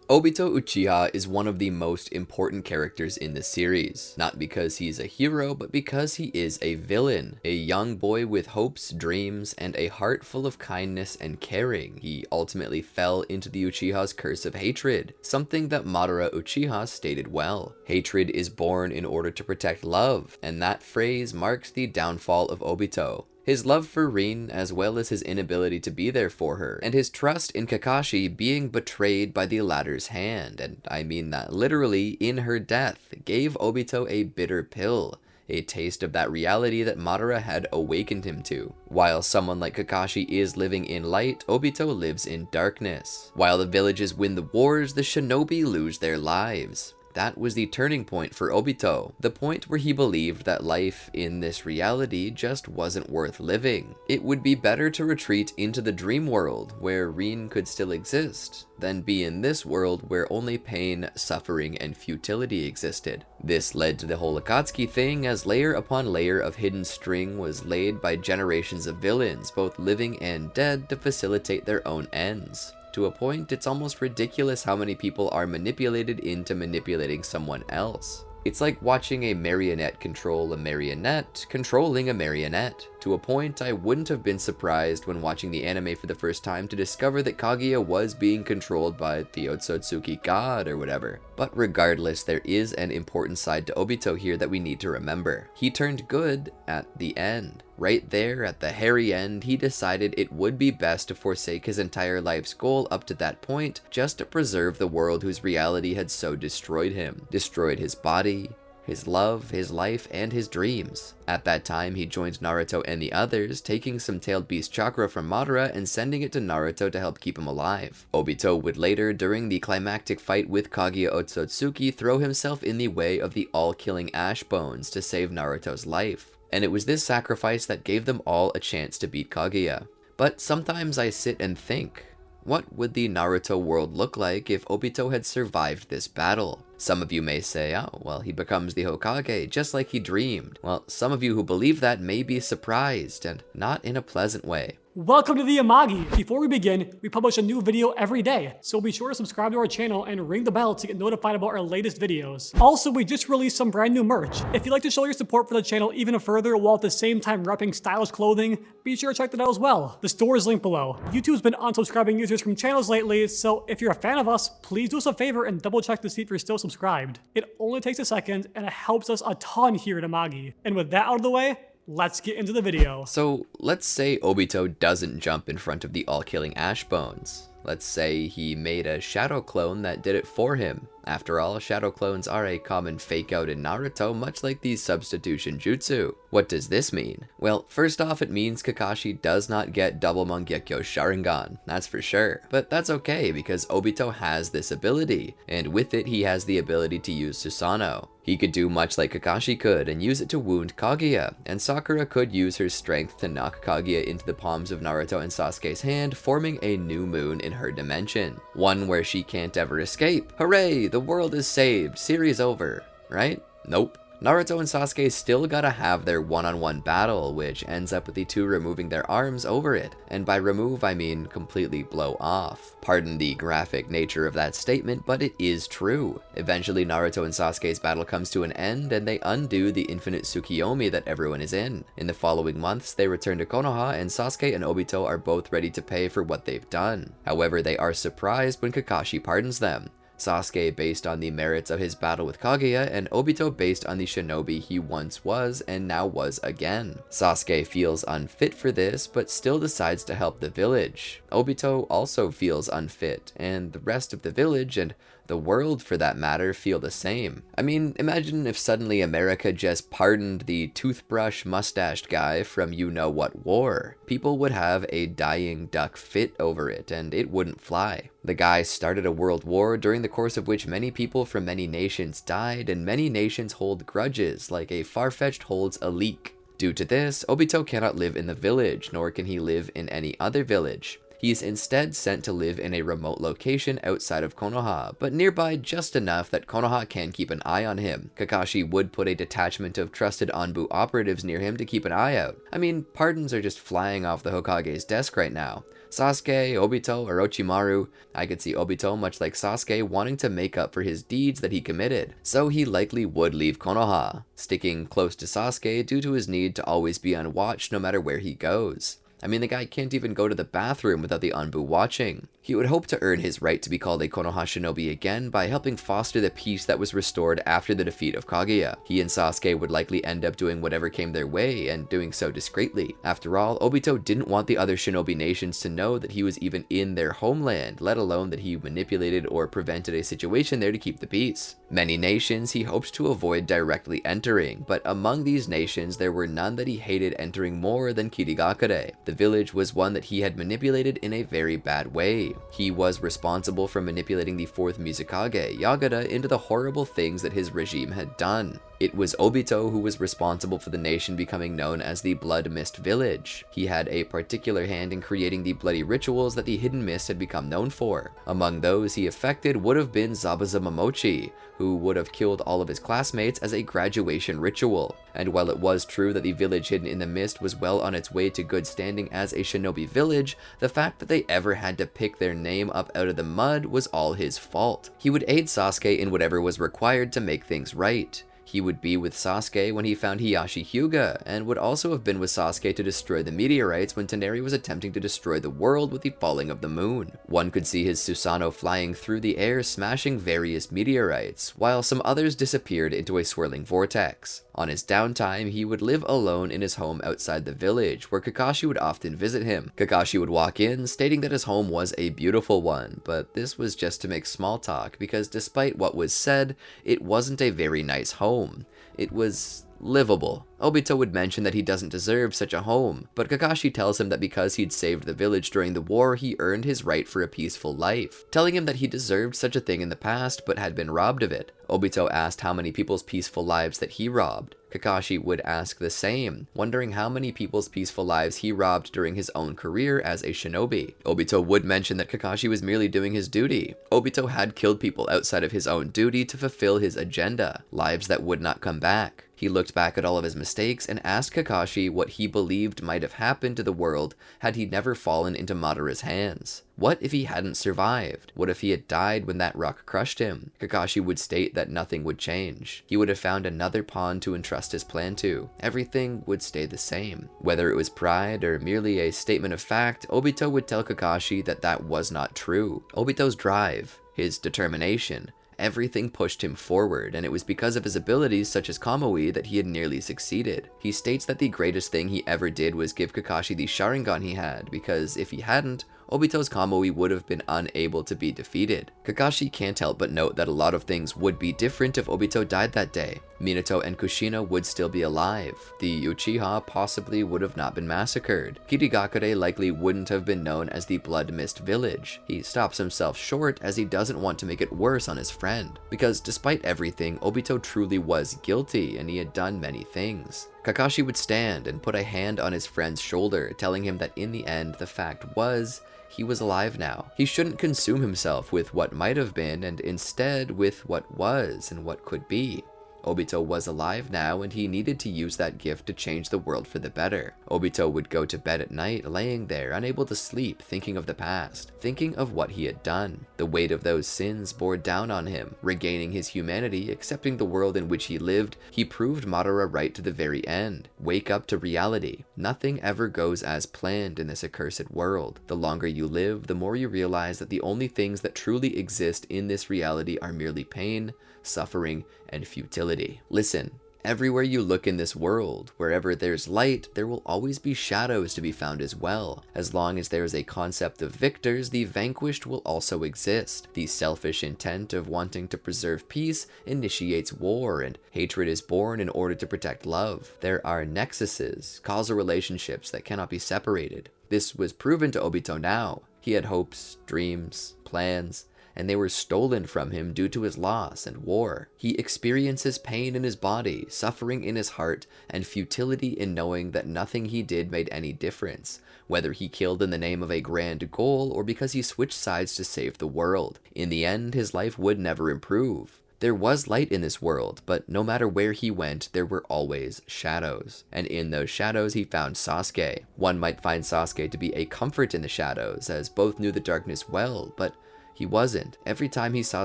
Obito Uchiha is one of the most important characters in the series, not because he's a hero, but because he is a villain, a young boy with hopes, dreams, and a heart full of kindness and caring. He ultimately fell into the Uchiha's curse of hatred, something that Madara Uchiha stated well. Hatred is born in order to protect love, and that phrase marks the downfall of Obito. His love for Rin, as well as his inability to be there for her, and his trust in Kakashi being betrayed by the latter's hand, and I mean that literally in her death, gave Obito a bitter pill, a taste of that reality that Madara had awakened him to. While someone like Kakashi is living in light, Obito lives in darkness. While the villages win the wars, the shinobi lose their lives. That was the turning point for Obito, the point where he believed that life in this reality just wasn't worth living. It would be better to retreat into the dream world, where Rin could still exist, than be in this world where only pain, suffering, and futility existed. This led to the whole Akatsuki thing, as layer upon layer of hidden string was laid by generations of villains, both living and dead, to facilitate their own ends. To a point, it's almost ridiculous how many people are manipulated into manipulating someone else. It's like watching a marionette control a marionette controlling a marionette. To a point, I wouldn't have been surprised when watching the anime for the first time to discover that Kaguya was being controlled by the Otsutsuki god or whatever. But regardless, there is an important side to Obito here that we need to remember. He turned good at the end. Right there at the hairy end, he decided it would be best to forsake his entire life's goal up to that point, just to preserve the world whose reality had so destroyed him. Destroyed his body, his love, his life, and his dreams. At that time, he joined Naruto and the others, taking some Tailed Beast Chakra from Madara and sending it to Naruto to help keep him alive. Obito would later, during the climactic fight with Kaguya Otsutsuki, throw himself in the way of the all-killing Ash Bones to save Naruto's life. And it was this sacrifice that gave them all a chance to beat Kaguya. But sometimes I sit and think, what would the Naruto world look like if Obito had survived this battle? Some of you may say, oh, well, he becomes the Hokage, just like he dreamed. Well, some of you who believe that may be surprised, and not in a pleasant way. Welcome to the Amagi! Before we begin, we publish a new video every day, so be sure to subscribe to our channel and ring the bell to get notified about our latest videos. Also, we just released some brand new merch. If you'd like to show your support for the channel even further while at the same time repping stylish clothing, be sure to check that out as well. The store is linked below. YouTube's been unsubscribing users from channels lately, so if you're a fan of us, please do us a favor and double check to see if you're still subscribed. It only takes a second, and it helps us a ton here at Amagi. And with that out of the way, let's get into the video. So let's say Obito doesn't jump in front of the all-killing Ash Bones. Let's say he made a shadow clone that did it for him. After all, shadow clones are a common fake out in Naruto, much like the substitution jutsu. What does this mean? Well, first off, it means Kakashi does not get double Mangekyo Sharingan, that's for sure. But that's okay, because Obito has this ability, and with it he has the ability to use Susanoo. He could do much like Kakashi could and use it to wound Kaguya, and Sakura could use her strength to knock Kaguya into the palms of Naruto and Sasuke's hand, forming a new moon in her dimension. One where she can't ever escape. Hooray! The world is saved, series over, right? Nope. Naruto and Sasuke still gotta have their one-on-one battle, which ends up with the two removing their arms over it. And by remove, I mean completely blow off. Pardon the graphic nature of that statement, but it is true. Eventually, Naruto and Sasuke's battle comes to an end, and they undo the infinite Tsukiyomi that everyone is in. In the following months, they return to Konoha, and Sasuke and Obito are both ready to pay for what they've done. However, they are surprised when Kakashi pardons them. Sasuke based on the merits of his battle with Kaguya, and Obito based on the shinobi he once was and now was again. Sasuke feels unfit for this, but still decides to help the village. Obito also feels unfit, and the rest of the village, and the world for that matter, feel the same. I mean, imagine if suddenly America just pardoned the toothbrush mustached guy from you-know-what war. People would have a dying duck fit over it, and it wouldn't fly. The guy started a world war during the course of which many people from many nations died, and many nations hold grudges, like a Farfetch'd holds a leak. Due to this, Obito cannot live in the village, nor can he live in any other village. He's instead sent to live in a remote location outside of Konoha, but nearby just enough that Konoha can keep an eye on him. Kakashi would put a detachment of trusted Anbu operatives near him to keep an eye out. I mean, pardons are just flying off the Hokage's desk right now. Sasuke, Obito, or Orochimaru, I could see Obito, much like Sasuke, wanting to make up for his deeds that he committed, so he likely would leave Konoha, sticking close to Sasuke due to his need to always be on watch no matter where he goes. I mean, the guy can't even go to the bathroom without the Anbu watching. He would hope to earn his right to be called a Konoha shinobi again by helping foster the peace that was restored after the defeat of Kaguya. He and Sasuke would likely end up doing whatever came their way, and doing so discreetly. After all, Obito didn't want the other shinobi nations to know that he was even in their homeland, let alone that he manipulated or prevented a situation there to keep the peace. Many nations he hoped to avoid directly entering, but among these nations there were none that he hated entering more than Kirigakure. The village was one that he had manipulated in a very bad way. He was responsible for manipulating the 4th Mizukage, Yagata, into the horrible things that his regime had done. It was Obito who was responsible for the nation becoming known as the Blood Mist Village. He had a particular hand in creating the bloody rituals that the Hidden Mist had become known for. Among those he effected would have been Zabuza Momochi, who would have killed all of his classmates as a graduation ritual. And while it was true that the village hidden in the mist was well on its way to good standing as a shinobi village, the fact that they ever had to pick their name up out of the mud was all his fault. He would aid Sasuke in whatever was required to make things right. He would be with Sasuke when he found Hiyashi Hyuga, and would also have been with Sasuke to destroy the meteorites when Toneri was attempting to destroy the world with the falling of the moon. One could see his Susanoo flying through the air smashing various meteorites, while some others disappeared into a swirling vortex. On his downtime, he would live alone in his home outside the village, where Kakashi would often visit him. Kakashi would walk in, stating that his home was a beautiful one, but this was just to make small talk, because despite what was said, it wasn't a very nice home. It was livable. Obito would mention that he doesn't deserve such a home, but Kakashi tells him that because he'd saved the village during the war, he earned his right for a peaceful life, telling him that he deserved such a thing in the past but had been robbed of it. Obito asked how many people's peaceful lives that he robbed. Kakashi would ask the same, wondering how many people's peaceful lives he robbed during his own career as a shinobi. Obito would mention that Kakashi was merely doing his duty. Obito had killed people outside of his own duty to fulfill his agenda, lives that would not come back. He looked back at all of his mistakes and asked Kakashi what he believed might have happened to the world had he never fallen into Madara's hands. What if he hadn't survived? What if he had died when that rock crushed him? Kakashi would state that nothing would change. He would have found another pawn to entrust his plan to. Everything would stay the same. Whether it was pride or merely a statement of fact, Obito would tell Kakashi that that was not true. Obito's drive, his determination, everything pushed him forward, and it was because of his abilities such as Kamui that he had nearly succeeded. He states that the greatest thing he ever did was give Kakashi the Sharingan he had, because if he hadn't, Obito's Kamui would have been unable to be defeated. Kakashi can't help but note that a lot of things would be different if Obito died that day. Minato and Kushina would still be alive. The Uchiha possibly would have not been massacred. Kirigakure likely wouldn't have been known as the Blood Mist Village. He stops himself short as he doesn't want to make it worse on his friend. Because despite everything, Obito truly was guilty and he had done many things. Kakashi would stand and put a hand on his friend's shoulder, telling him that in the end, the fact was, he was alive now. He shouldn't consume himself with what might have been, and instead with what was and what could be. Obito was alive now, and he needed to use that gift to change the world for the better. Obito would go to bed at night, laying there, unable to sleep, thinking of the past, thinking of what he had done. The weight of those sins bore down on him. Regaining his humanity, accepting the world in which he lived, he proved Madara right to the very end. Wake up to reality. Nothing ever goes as planned in this accursed world. The longer you live, the more you realize that the only things that truly exist in this reality are merely pain, suffering, and futility. Listen, everywhere you look in this world, wherever there's light, there will always be shadows to be found as well. As long as there is a concept of victors, the vanquished will also exist. The selfish intent of wanting to preserve peace initiates war, and hatred is born in order to protect love. There are nexuses, causal relationships that cannot be separated. This was proven to Obito now. He had hopes, dreams, plans, and they were stolen from him due to his loss and war. He experiences pain in his body, suffering in his heart, and futility in knowing that nothing he did made any difference, whether he killed in the name of a grand goal or because he switched sides to save the world. In the end, his life would never improve. There was light in this world, but no matter where he went, there were always shadows. And in those shadows, he found Sasuke. One might find Sasuke to be a comfort in the shadows, as both knew the darkness well, but he wasn't. Every time he saw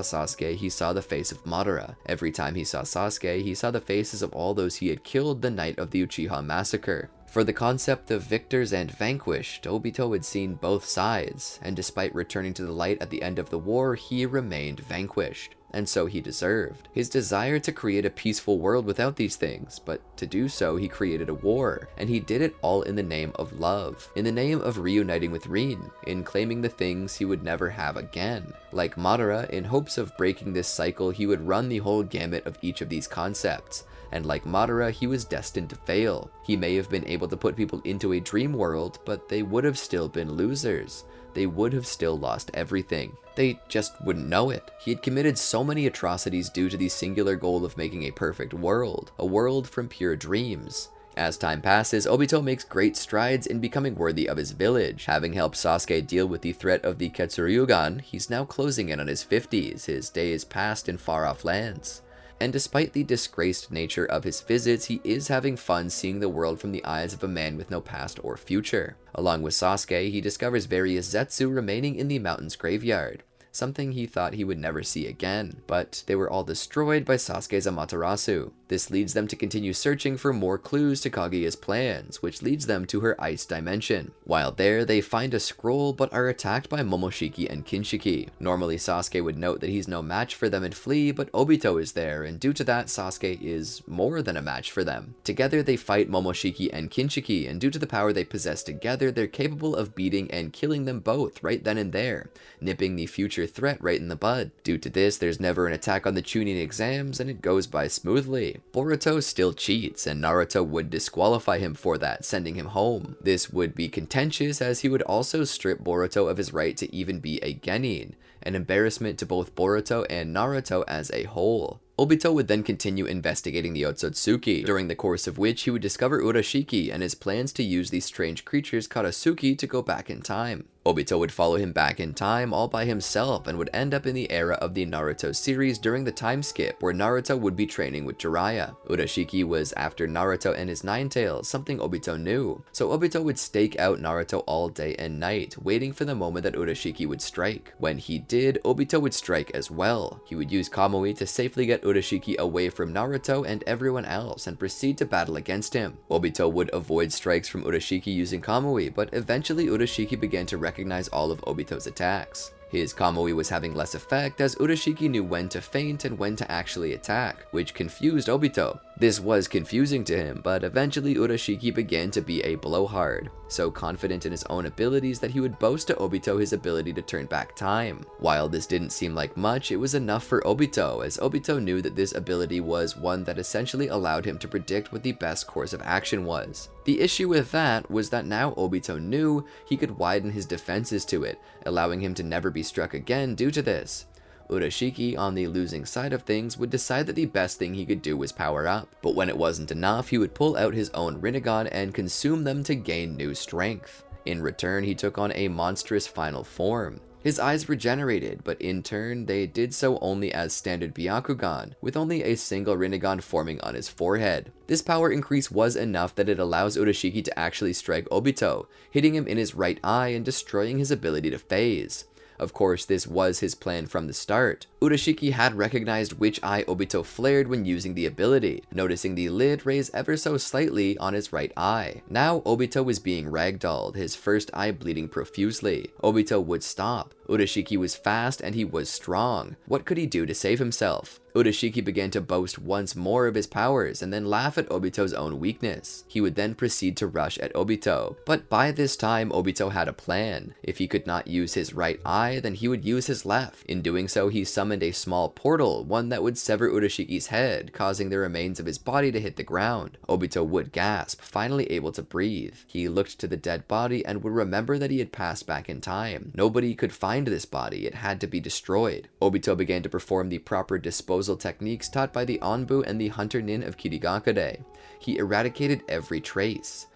Sasuke, he saw the face of Madara. Every time he saw Sasuke, he saw the faces of all those he had killed the night of the Uchiha massacre. For the concept of victors and vanquished, Obito had seen both sides, and despite returning to the light at the end of the war, he remained vanquished. And so he deserved. His desire to create a peaceful world without these things, but to do so he created a war, and he did it all in the name of love, in the name of reuniting with Rin, in claiming the things he would never have again. Like Madara, in hopes of breaking this cycle, he would run the whole gamut of each of these concepts. And like Madara, he was destined to fail. He may have been able to put people into a dream world, but they would have still been losers. They would have still lost everything. They just wouldn't know it. He had committed so many atrocities due to the singular goal of making a perfect world, a world from pure dreams. As time passes, Obito makes great strides in becoming worthy of his village. Having helped Sasuke deal with the threat of the Ketsuryugan, he's now closing in on his 50s, his days passed in far-off lands. And despite the disgraced nature of his visits, he is having fun seeing the world from the eyes of a man with no past or future. Along with Sasuke, he discovers various zetsu remaining in the mountain's graveyard, something he thought he would never see again, but they were all destroyed by Sasuke's Amaterasu. This leads them to continue searching for more clues to Kaguya's plans, which leads them to her ice dimension. While there, they find a scroll but are attacked by Momoshiki and Kinshiki. Normally Sasuke would note that he's no match for them and flee, but Obito is there, and due to that, Sasuke is more than a match for them. Together they fight Momoshiki and Kinshiki, and due to the power they possess together, they're capable of beating and killing them both right then and there, nipping the future threat right in the bud. Due to this, there's never an attack on the Chunin exams, and it goes by smoothly. Boruto still cheats, and Naruto would disqualify him for that, sending him home. This would be contentious, as he would also strip Boruto of his right to even be a genin, an embarrassment to both Boruto and Naruto as a whole. Obito would then continue investigating the Otsutsuki, during the course of which he would discover Urashiki and his plans to use these strange creatures Katasuki to go back in time. Obito would follow him back in time all by himself and would end up in the era of the Naruto series during the time skip where Naruto would be training with Jiraiya. Urashiki was after Naruto and his Nine Tails, something Obito knew, so Obito would stake out Naruto all day and night, waiting for the moment that Urashiki would strike. When he did, Obito would strike as well. He would use Kamui to safely get Urashiki away from Naruto and everyone else and proceed to battle against him. Obito would avoid strikes from Urashiki using Kamui, but eventually Urashiki began to recognize all of Obito's attacks. His Kamui was having less effect as Urashiki knew when to feint and when to actually attack, which confused Obito. This was confusing to him, but eventually Urashiki began to be a blowhard, so confident in his own abilities that he would boast to Obito his ability to turn back time. While this didn't seem like much, it was enough for Obito, as Obito knew that this ability was one that essentially allowed him to predict what the best course of action was. The issue with that was that now Obito knew he could widen his defenses to it, allowing him to never be struck again due to this. Urashiki, on the losing side of things, would decide that the best thing he could do was power up, but when it wasn't enough, he would pull out his own Rinnegan and consume them to gain new strength. In return, he took on a monstrous final form. His eyes regenerated, but in turn, they did so only as standard Byakugan, with only a single Rinnegan forming on his forehead. This power increase was enough that it allows Urashiki to actually strike Obito, hitting him in his right eye and destroying his ability to phase. Of course, this was his plan from the start. Urashiki had recognized which eye Obito flared when using the ability, noticing the lid raise ever so slightly on his right eye. Now Obito was being ragdolled, his first eye bleeding profusely. Obito would stop. Urashiki was fast and he was strong. What could he do to save himself? Urashiki began to boast once more of his powers and then laugh at Obito's own weakness. He would then proceed to rush at Obito, but by this time Obito had a plan. If he could not use his right eye, then he would use his left. In doing so, he summoned a small portal, one that would sever Urashiki's head, causing the remains of his body to hit the ground. Obito would gasp, finally able to breathe. He looked to the dead body and would remember that he had passed back in time. Nobody could find find this body, it had to be destroyed. Obito began to perform the proper disposal techniques taught by the Anbu and the Hunter Nin of Kirigakure. He eradicated every trace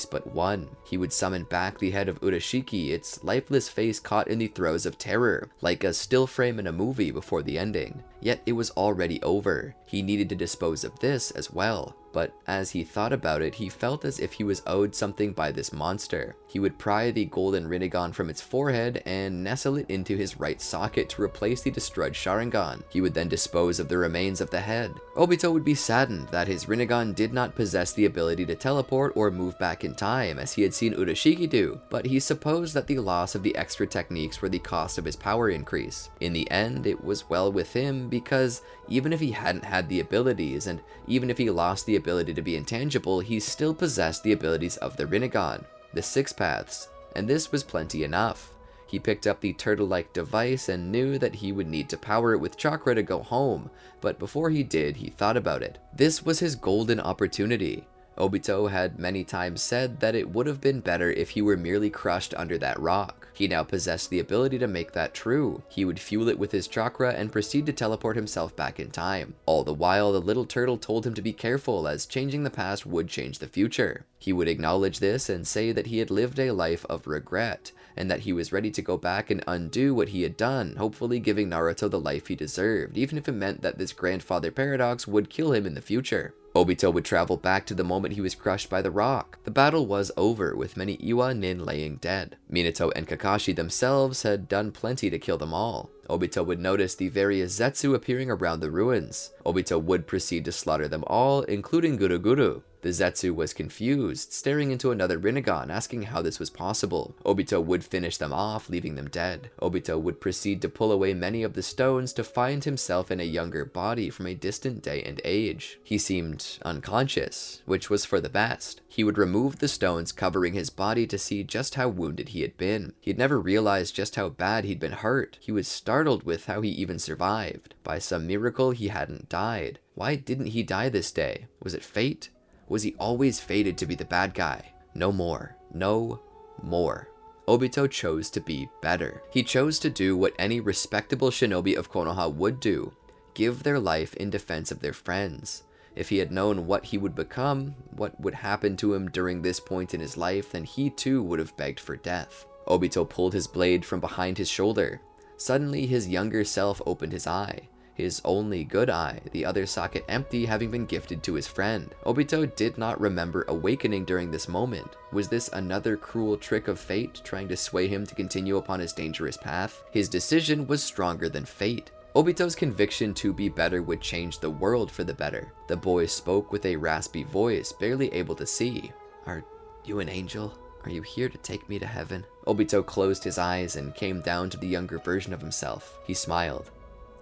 but one. He would summon back the head of Urashiki, its lifeless face caught in the throes of terror, like a still frame in a movie before the ending. Yet it was already over. He needed to dispose of this as well. But as he thought about it, he felt as if he was owed something by this monster. He would pry the golden Rinnegan from its forehead and nestle it into his right socket to replace the destroyed Sharingan. He would then dispose of the remains of the head. Obito would be saddened that his Rinnegan did not possess the ability to teleport or move back in time as he had seen Urashiki do, but he supposed that the loss of the extra techniques were the cost of his power increase. In the end, it was well with him because even if he hadn't had the abilities, and even if he lost the ability to be intangible, he still possessed the abilities of the Rinnegan, the 6 paths, and this was plenty enough. He picked up the turtle-like device and knew that he would need to power it with chakra to go home, but before he did, he thought about it. This was his golden opportunity. Obito had many times said that it would have been better if he were merely crushed under that rock. He now possessed the ability to make that true. He would fuel it with his chakra and proceed to teleport himself back in time. All the while, the little turtle told him to be careful, as changing the past would change the future. He would acknowledge this and say that he had lived a life of regret, and that he was ready to go back and undo what he had done, hopefully giving Naruto the life he deserved, even if it meant that this grandfather paradox would kill him in the future. Obito would travel back to the moment he was crushed by the rock. The battle was over, with many Iwa Nin laying dead. Minato and Kakashi themselves had done plenty to kill them all. Obito would notice the various zetsu appearing around the ruins. Obito would proceed to slaughter them all, including Guruguru. The zetsu was confused, staring into another Rinnegan, asking how this was possible. Obito would finish them off, leaving them dead. Obito would proceed to pull away many of the stones to find himself in a younger body from a distant day and age. He seemed unconscious, which was for the best. He would remove the stones covering his body to see just how wounded he had been. He had never realized just how bad he'd been hurt. He was startled with how he even survived. By some miracle, he hadn't died. Why didn't he die this day? Was it fate? Was he always fated to be the bad guy? No more. No more. Obito chose to be better. He chose to do what any respectable shinobi of Konoha would do: give their life in defense of their friends. If he had known what he would become, what would happen to him during this point in his life, then he too would have begged for death. Obito pulled his blade from behind his shoulder. Suddenly, his younger self opened his eye. His only good eye, the other socket empty, having been gifted to his friend. Obito did not remember awakening during this moment. Was this another cruel trick of fate, trying to sway him to continue upon his dangerous path? His decision was stronger than fate. Obito's conviction to be better would change the world for the better. The boy spoke with a raspy voice, barely able to see. "Are you an angel? Are you here to take me to heaven?" Obito closed his eyes and came down to the younger version of himself. He smiled.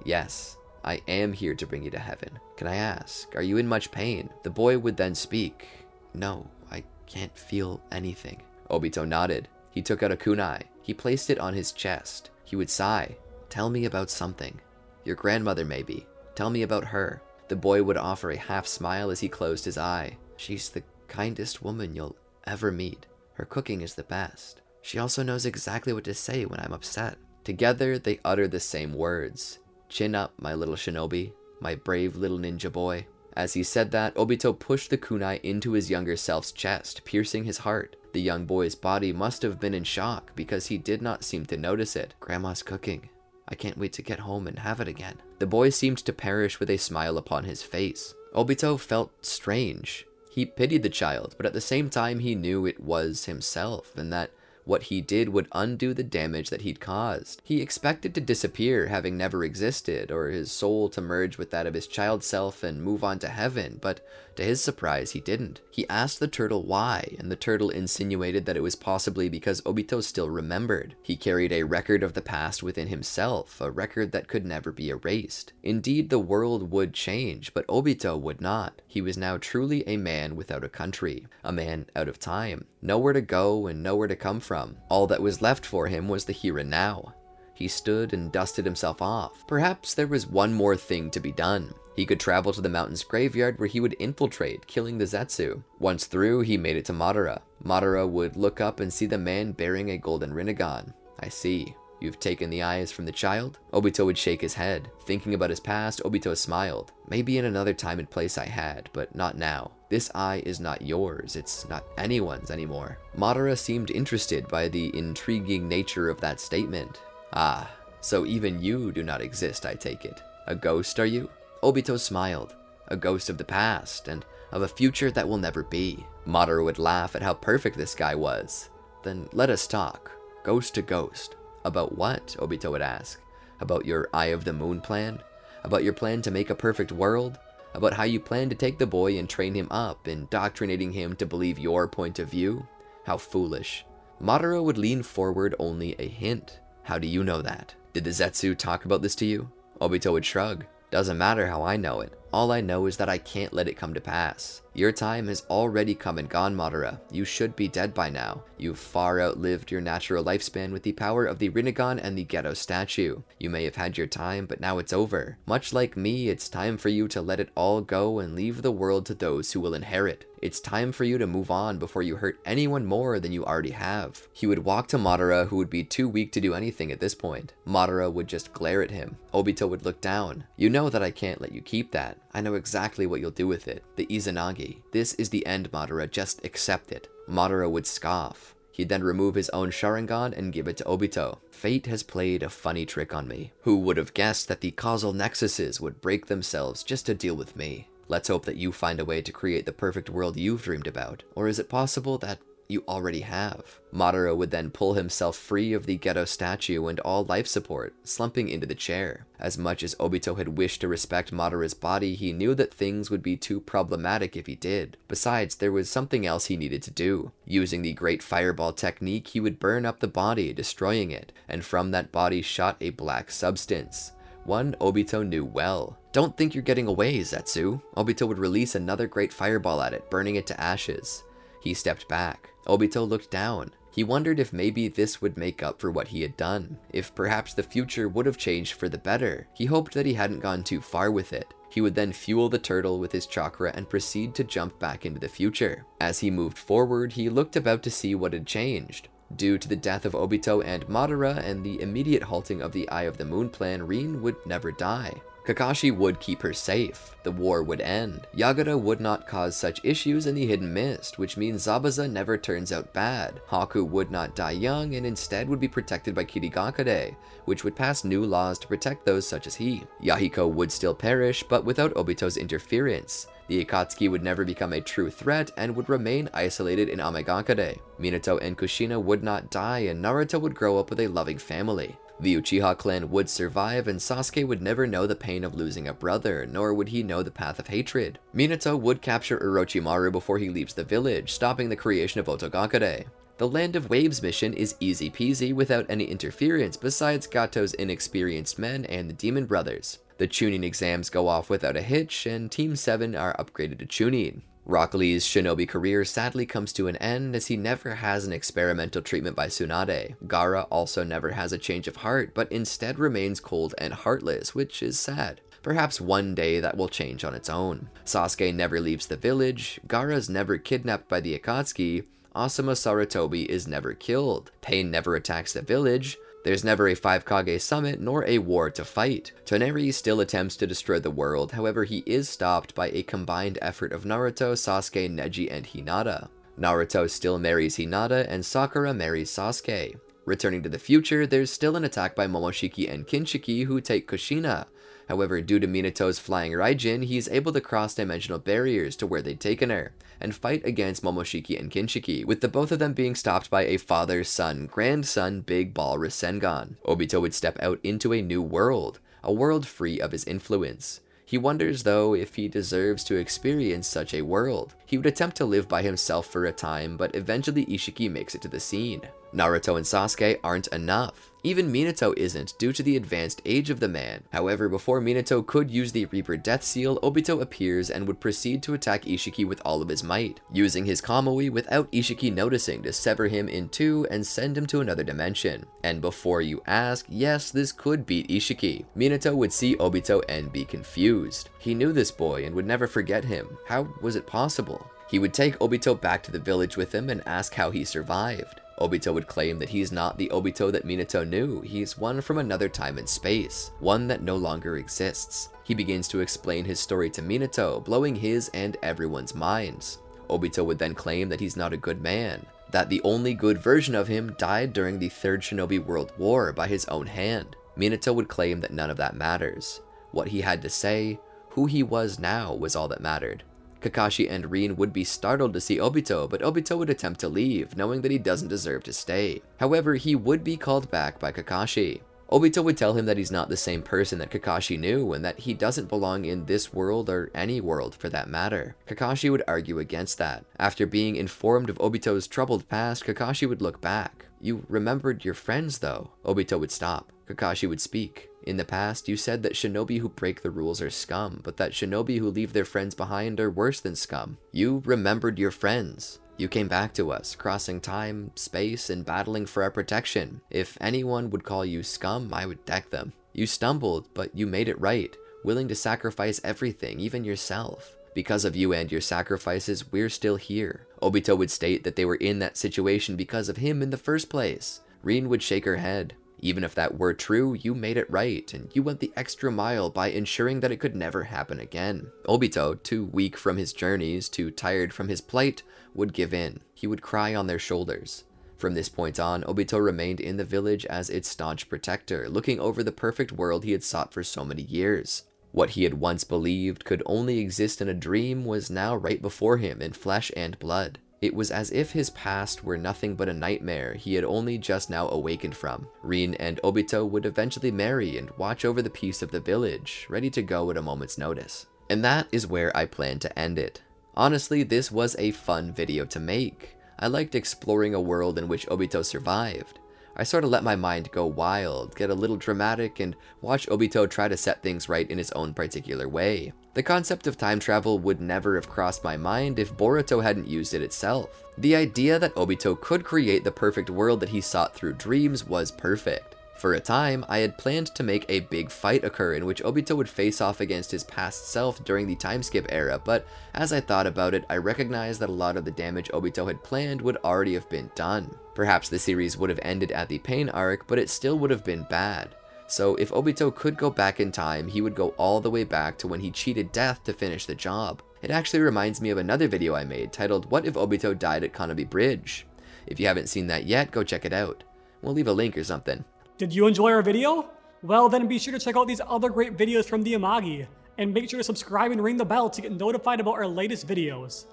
"Yes. I am here to bring you to heaven. Can I ask, are you in much pain?" The boy would then speak. "No, I can't feel anything." Obito nodded. He took out a kunai. He placed it on his chest. He would sigh. "Tell me about something. Your grandmother, maybe. Tell me about her." The boy would offer a half smile as he closed his eye. "She's the kindest woman you'll ever meet. Her cooking is the best. She also knows exactly what to say when I'm upset." Together, they uttered the same words. "Chin up, my little shinobi, my brave little ninja boy." As he said that, Obito pushed the kunai into his younger self's chest, piercing his heart. The young boy's body must have been in shock because he did not seem to notice it. "Grandma's cooking. I can't wait to get home and have it again." The boy seemed to perish with a smile upon his face. Obito felt strange. He pitied the child, but at the same time he knew it was himself, and that what he did would undo the damage that he'd caused. He expected to disappear, having never existed, or his soul to merge with that of his child self and move on to heaven, but to his surprise, he didn't. He asked the turtle why, and the turtle insinuated that it was possibly because Obito still remembered. He carried a record of the past within himself, a record that could never be erased. Indeed, the world would change, but Obito would not. He was now truly a man without a country, a man out of time, nowhere to go and nowhere to come from. All that was left for him was the here and now. He stood and dusted himself off. Perhaps there was one more thing to be done. He could travel to the mountain's graveyard where he would infiltrate, killing the zetsu. Once through, he made it to Madara. Madara would look up and see the man bearing a golden Rinnegan. "I see. You've taken the eyes from the child? Obito would shake his head. Thinking about his past, Obito smiled. Maybe in another time and place I had, but not now. This eye is not yours, it's not anyone's anymore. Madara seemed interested by the intriguing nature of that statement. Ah, so even you do not exist, I take it. A ghost, are you? Obito smiled. A ghost of the past, and of a future that will never be. Madara would laugh at how perfect this guy was. Then let us talk, ghost to ghost. About what? Obito would ask. About your Eye of the Moon plan? About your plan to make a perfect world? About how you plan to take the boy and train him up, indoctrinating him to believe your point of view? How foolish. Madara would lean forward only a hint. How do you know that? Did the Zetsu talk about this to you? Obito would shrug. Doesn't matter how I know it. All I know is that I can't let it come to pass. Your time has already come and gone, Madara. You should be dead by now. You've far outlived your natural lifespan with the power of the Rinnegan and the Ghetto statue. You may have had your time, but now it's over. Much like me, it's time for you to let it all go and leave the world to those who will inherit. It's time for you to move on before you hurt anyone more than you already have. He would walk to Madara, who would be too weak to do anything at this point. Madara would just glare at him. Obito would look down. You know that I can't let you keep that. I know exactly what you'll do with it. The Izanagi. This is the end, Madara. Just accept it. Madara would scoff. He'd then remove his own Sharingan and give it to Obito. Fate has played a funny trick on me. Who would have guessed that the causal nexuses would break themselves just to deal with me? Let's hope that you find a way to create the perfect world you've dreamed about. Or is it possible that you already have? Madara would then pull himself free of the Ghetto statue and all life support, slumping into the chair. As much as Obito had wished to respect Madara's body, he knew that things would be too problematic if he did. Besides, there was something else he needed to do. Using the Great Fireball technique, he would burn up the body, destroying it, and from that body shot a black substance. One Obito knew well. Don't think you're getting away, Zetsu. Obito would release another Great Fireball at it, burning it to ashes. He stepped back. Obito looked down. He wondered if maybe this would make up for what he had done, if perhaps the future would have changed for the better. He hoped that he hadn't gone too far with it. He would then fuel the turtle with his chakra and proceed to jump back into the future. As he moved forward, he looked about to see what had changed. Due to the death of Obito and Madara and the immediate halting of the Eye of the Moon plan, Rin would never die. Kakashi would keep her safe. The war would end. Yagura would not cause such issues in the Hidden Mist, which means Zabuza never turns out bad. Haku would not die young and instead would be protected by Kirigakure, which would pass new laws to protect those such as he. Yahiko would still perish, but without Obito's interference. The Akatsuki would never become a true threat and would remain isolated in Amagakure. Minato and Kushina would not die and Naruto would grow up with a loving family. The Uchiha clan would survive and Sasuke would never know the pain of losing a brother, nor would he know the path of hatred. Minato would capture Orochimaru before he leaves the village, stopping the creation of Otogakure. The Land of Waves mission is easy peasy without any interference besides Gato's inexperienced men and the Demon Brothers. The Chunin exams go off without a hitch and Team 7 are upgraded to Chunin. Rock Lee's shinobi career sadly comes to an end as he never has an experimental treatment by Tsunade. Gaara also never has a change of heart, but instead remains cold and heartless, which is sad. Perhaps one day that will change on its own. Sasuke never leaves the village, Gaara's never kidnapped by the Akatsuki, Asuma Sarutobi is never killed, Pain never attacks the village, there's never a 5 Kage summit nor a war to fight. Toneri still attempts to destroy the world, however he is stopped by a combined effort of Naruto, Sasuke, Neji, and Hinata. Naruto still marries Hinata and Sakura marries Sasuke. Returning to the future, there's still an attack by Momoshiki and Kinshiki who take Kushina. However, due to Minato's flying Raijin, he's able to cross dimensional barriers to where they'd taken her, and fight against Momoshiki and Kinshiki, with the both of them being stopped by a father-son, grandson Big Ball Rasengan. Obito would step out into a new world, a world free of his influence. He wonders, though, if he deserves to experience such a world. He would attempt to live by himself for a time, but eventually Ishiki makes it to the scene. Naruto and Sasuke aren't enough. Even Minato isn't, due to the advanced age of the man. However, before Minato could use the Reaper Death Seal, Obito appears and would proceed to attack Ishiki with all of his might, using his Kamui without Ishiki noticing to sever him in two and send him to another dimension. And before you ask, yes, this could beat Ishiki. Minato would see Obito and be confused. He knew this boy and would never forget him. How was it possible? He would take Obito back to the village with him and ask how he survived. Obito would claim that he's not the Obito that Minato knew, he's one from another time and space, one that no longer exists. He begins to explain his story to Minato, blowing his and everyone's minds. Obito would then claim that he's not a good man, that the only good version of him died during the Third Shinobi World War by his own hand. Minato would claim that none of that matters. What he had to say, who he was now, was all that mattered. Kakashi and Rin would be startled to see Obito, but Obito would attempt to leave, knowing that he doesn't deserve to stay. However, he would be called back by Kakashi. Obito would tell him that he's not the same person that Kakashi knew, and that he doesn't belong in this world or any world for that matter. Kakashi would argue against that. After being informed of Obito's troubled past, Kakashi would look back. "You remembered your friends though." Obito would stop. Kakashi would speak. "In the past, you said that shinobi who break the rules are scum, but that shinobi who leave their friends behind are worse than scum. You remembered your friends. You came back to us, crossing time, space, and battling for our protection. If anyone would call you scum, I would deck them. You stumbled, but you made it right, willing to sacrifice everything, even yourself. Because of you and your sacrifices, we're still here." Obito would state that they were in that situation because of him in the first place. Rin would shake her head. "Even if that were true, you made it right, and you went the extra mile by ensuring that it could never happen again." Obito, too weak from his journeys, too tired from his plight, would give in. He would cry on their shoulders. From this point on, Obito remained in the village as its staunch protector, looking over the perfect world he had sought for so many years. What he had once believed could only exist in a dream was now right before him in flesh and blood. It was as if his past were nothing but a nightmare he had only just now awakened from. Rin and Obito would eventually marry and watch over the peace of the village, ready to go at a moment's notice. And that is where I plan to end it. Honestly, this was a fun video to make. I liked exploring a world in which Obito survived. I sort of let my mind go wild, get a little dramatic, and watch Obito try to set things right in his own particular way. The concept of time travel would never have crossed my mind if Boruto hadn't used it itself. The idea that Obito could create the perfect world that he sought through dreams was perfect. For a time, I had planned to make a big fight occur in which Obito would face off against his past self during the time skip era, but as I thought about it, I recognized that a lot of the damage Obito had planned would already have been done. Perhaps the series would have ended at the pain arc, but it still would have been bad. So if Obito could go back in time, he would go all the way back to when he cheated death to finish the job. It actually reminds me of another video I made titled "What if Obito died at Kanobi Bridge?" If you haven't seen that yet, go check it out. We'll leave a link or something. Did you enjoy our video? Well, then be sure to check out these other great videos from the Amagi, and make sure to subscribe and ring the bell to get notified about our latest videos.